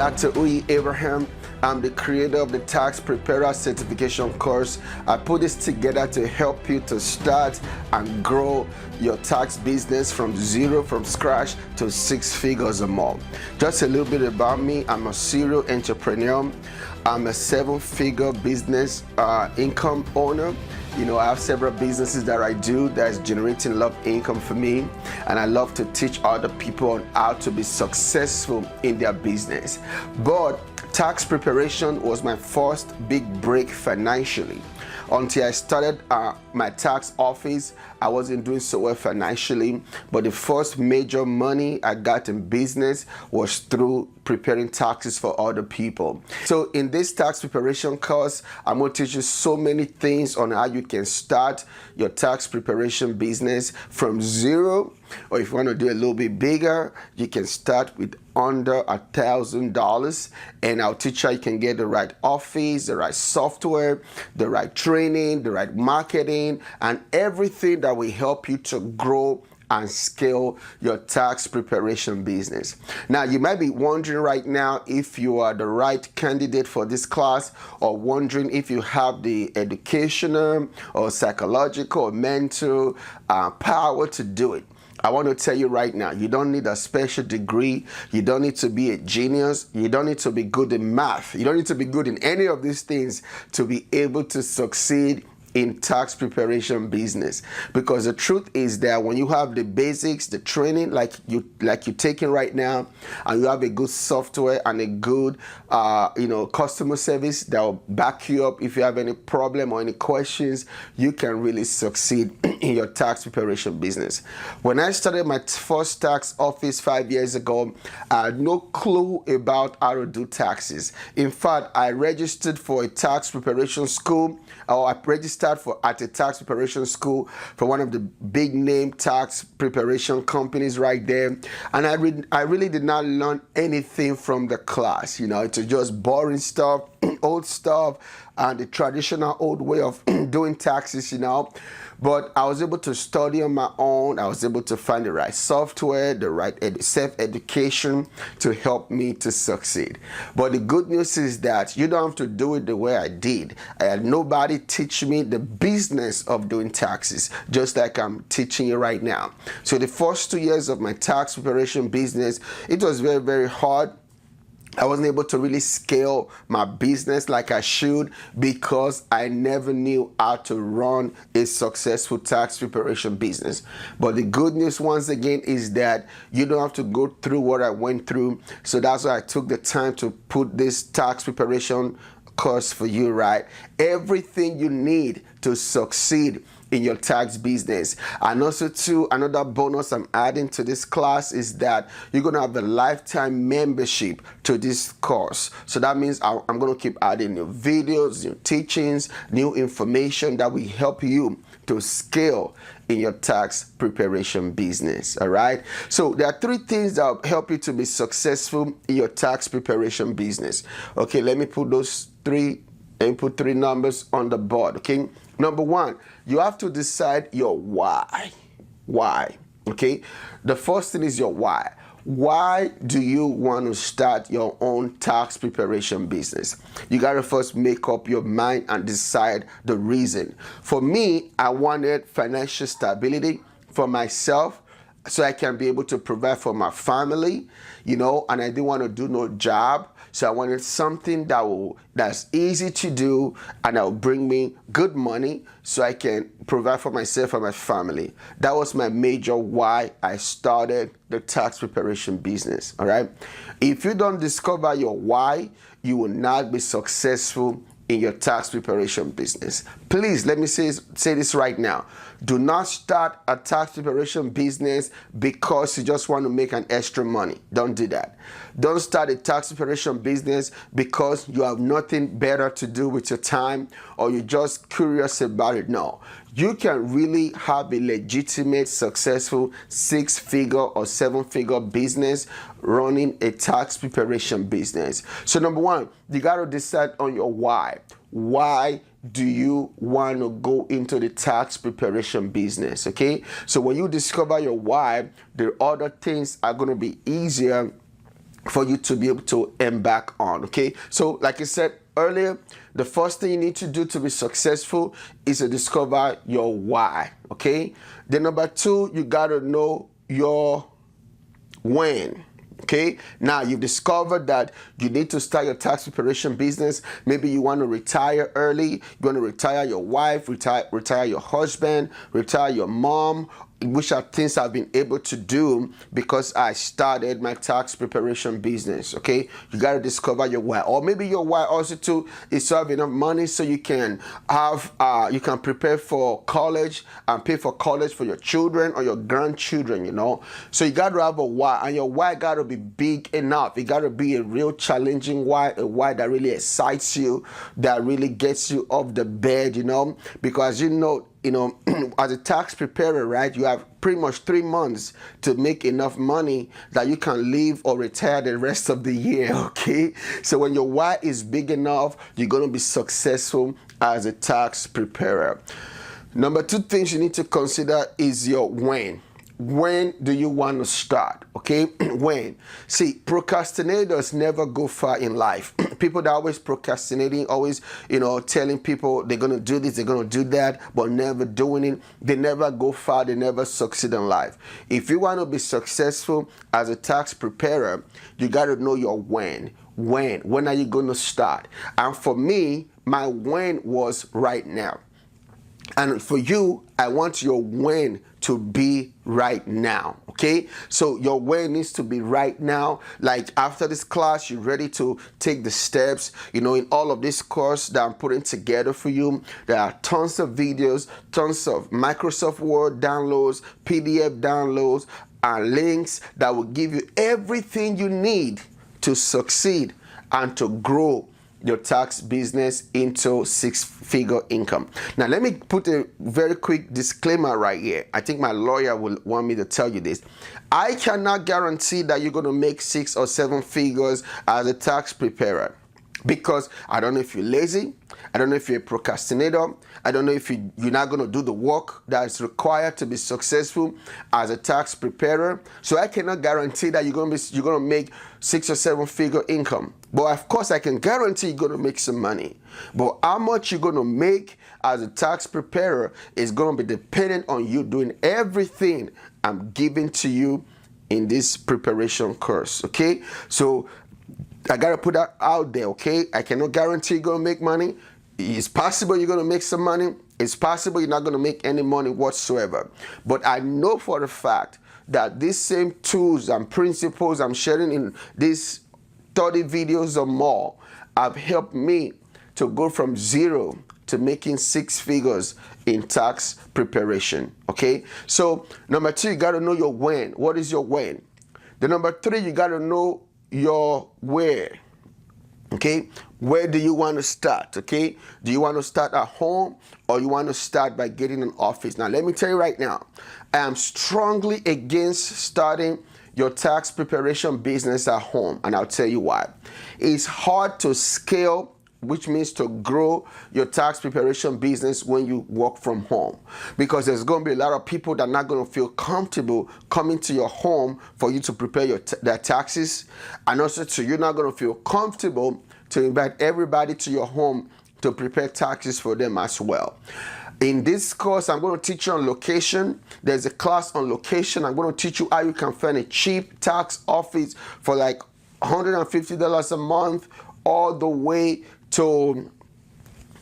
Dr. Uyi Abraham. I'm the creator of the Tax Preparer Certification course. I put this together to help you to start and grow your tax business from zero, from scratch to 6 figures or more. Just a little bit about me. I'm a serial entrepreneur. I'm a 7-figure business income owner. You know, I have several businesses that I do that's generating a lot of income for me, and I love to teach other people on how to be successful in their business. But tax preparation was my first big break financially. Until I started my tax office, I wasn't doing so well financially, but the first major money I got in business was through preparing taxes for other people. So in this tax preparation course, I'm going to teach you so many things on how you can start your tax preparation business from zero, or if you want to do a little bit bigger, you can start with under $1,000, and I'll teach you how you can get the right office, the right software, the right training, the right marketing, and everything that will help you to grow and scale your tax preparation business. Now, you might be wondering right now if you are the right candidate for this class, or wondering if you have the educational or psychological or mental power to do it. I want to tell you right now, you don't need a special degree. You don't need to be a genius. You don't need to be good in math. You don't need to be good in any of these things to be able to succeed in tax preparation business. Because the truth is that when you have the basics, the training like you're taking right now, and you have a good software and a good customer service that will back you up if you have any problem or any questions, you can really succeed in your tax preparation business. When I started my first tax office 5 years ago, I had no clue about how to do taxes. In fact, I registered for a tax preparation school, or I registered at a tax preparation school for one of the big name tax preparation companies right there, and I really did not learn anything from the class. You know, it's just boring stuff, old stuff, and the traditional old way of doing taxes, you know. But I was able to study on my own. I was able to find the right software, the right self-education to help me to succeed. But the good news is that you don't have to do it the way I did. I had nobody teach me the business of doing taxes, just like I'm teaching you right now. So the first 2 years of my tax preparation business, it was very, very hard. I wasn't able to really scale my business like I should, because I never knew how to run a successful tax preparation business. But the good news, once again, is that you don't have to go through what I went through. So that's why I took the time to put this tax preparation course for you, right? Everything you need to succeed in your tax business. And also too, another bonus I'm adding to this class is that you're gonna have a lifetime membership to this course. So that means I'm gonna keep adding new videos, new teachings, new information that will help you to scale in your tax preparation business. All right, so there are 3 things that will help you to be successful in your tax preparation business. Okay, let me put those 3 and put 3 numbers on the board. Okay, number 1, you have to decide your why. Why? Okay, the first thing is your why. Why do you want to start your own tax preparation business? You got to first make up your mind and decide the reason. For me, I wanted financial stability for myself, so I can be able to provide for my family, you know, and I didn't want to do no job. So I wanted something that's easy to do and that will bring me good money so I can provide for myself and my family. That was my major why I started the tax preparation business, all right? If you don't discover your why, you will not be successful in your tax preparation business. Please, let me say this right now. Do not start a tax preparation business because you just want to make an extra money. Don't do that. Don't start a tax preparation business because you have nothing better to do with your time, or you're just curious about it. No. You can really have a legitimate, successful 6-figure or 7-figure business running a tax preparation business. So number 1, you got to decide on your why. Why do you want to go into the tax preparation business? Okay, so when you discover your why, the other things are going to be easier for you to be able to embark on. Okay, so like I said earlier, the first thing you need to do to be successful is to discover your why. Okay, then number two, you got to know your when. Okay, now you've discovered that you need to start your tax preparation business. Maybe you want to retire early. You want to retire your wife, retire your husband, retire your mom, which are things I've been able to do because I started my tax preparation business. Okay, you got to discover your why. Or maybe your why also too is to have enough money so you can have you can prepare for college and pay for college for your children or your grandchildren, you know. So you got to have a why, and your why got to be big enough. It got to be a real challenging why, a why that really excites you, that really gets you off the bed, you know, because you know, as a tax preparer, right, you have pretty much 3 months to make enough money that you can live or retire the rest of the year. Okay, so when your why is big enough, you're going to be successful as a tax preparer. Number two things you need to consider is your when. When do you want to start? Okay, when. See, procrastinators never go far in life. People that are always procrastinating, always, telling people they're going to do this, they're going to do that, but never doing it. They never go far. They never succeed in life. If you want to be successful as a tax preparer, you got to know your when. When are you going to start? And for me, my when was right now. And for you, I want your when to be right now. Okay, so your when needs to be right now. Like after this class, you're ready to take the steps. In all of this course that I'm putting together for you, there are tons of videos, tons of Microsoft Word downloads, PDF downloads, and links that will give you everything you need to succeed and to grow your tax business into six-figure income. Now, let me put a very quick disclaimer right here. I think my lawyer will want me to tell you this. I cannot guarantee that you're going to make 6 or 7 figures as a tax preparer, because I don't know if you're lazy. I don't know if you're a procrastinator. I don't know if you're not going to do the work that is required to be successful as a tax preparer. So I cannot guarantee that you're going to make 6 or 7 figure income. But of course, I can guarantee you're going to make some money. But how much you're going to make as a tax preparer is going to be dependent on you doing everything I'm giving to you in this preparation course. Okay, so I got to put that out there. Okay, I cannot guarantee you're going to make money. It's possible you're going to make some money. It's possible you're not going to make any money whatsoever. But I know for a fact that these same tools and principles I'm sharing in these 30 videos or more have helped me to go from 0 to making 6 figures in tax preparation. Okay, so number 2, you got to know your when. What is your when? The number 3, you got to know your where. Okay, where do you want to start? Okay, do you want to start at home, or you want to start by getting an office? Now, let me tell you right now, I am strongly against starting your tax preparation business at home, and I'll tell you why. It's hard to scale, which means to grow your tax preparation business when you work from home, because there's going to be a lot of people that are not going to feel comfortable coming to your home for you to prepare their taxes, and also you're not going to feel comfortable to invite everybody to your home to prepare taxes for them as well. In this course, I'm going to teach you on location. There's a class on location. I'm going to teach you how you can find a cheap tax office for like $150 a month all the way to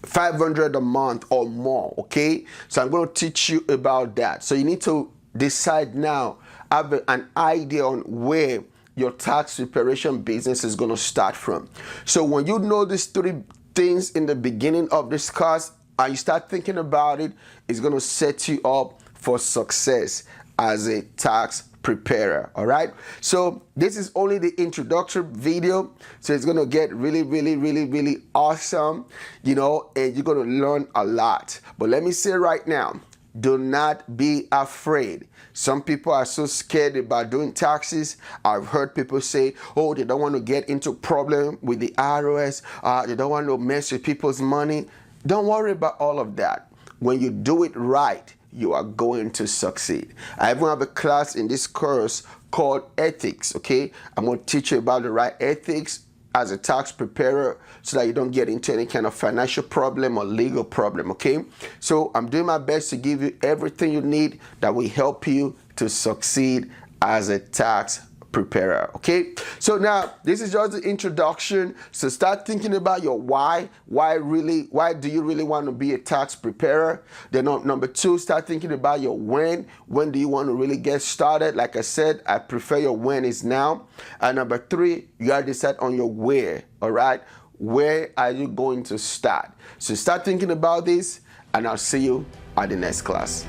$500 a month or more. Okay, so I'm going to teach you about that. So you need to decide now, have an idea on where your tax preparation business is going to start from. So when you know these 3 things in the beginning of this course and you start thinking about it, it's going to set you up for success as a tax preparer. All right, so this is only the introductory video, so it's going to get really awesome, and you're going to learn a lot. But let me say right now, do not be afraid. Some people are so scared about doing taxes. I've heard people say, oh, they don't want to get into problem with the IRS. They don't want to mess with people's money. Don't worry about all of that. When you do it right, you are going to succeed. I even have a class in this course called Ethics, okay? I'm going to teach you about the right ethics as a tax preparer so that you don't get into any kind of financial problem or legal problem, okay? So I'm doing my best to give you everything you need that will help you to succeed as a tax preparer, okay? So now this is just the introduction. So start thinking about your why. Why do you really want to be a tax preparer? Then number two, start thinking about your when. When do you want to really get started? Like I said, I prefer your when is now. And number three, you gotta decide on your where, all right? Where are you going to start? So start thinking about this, and I'll see you at the next class.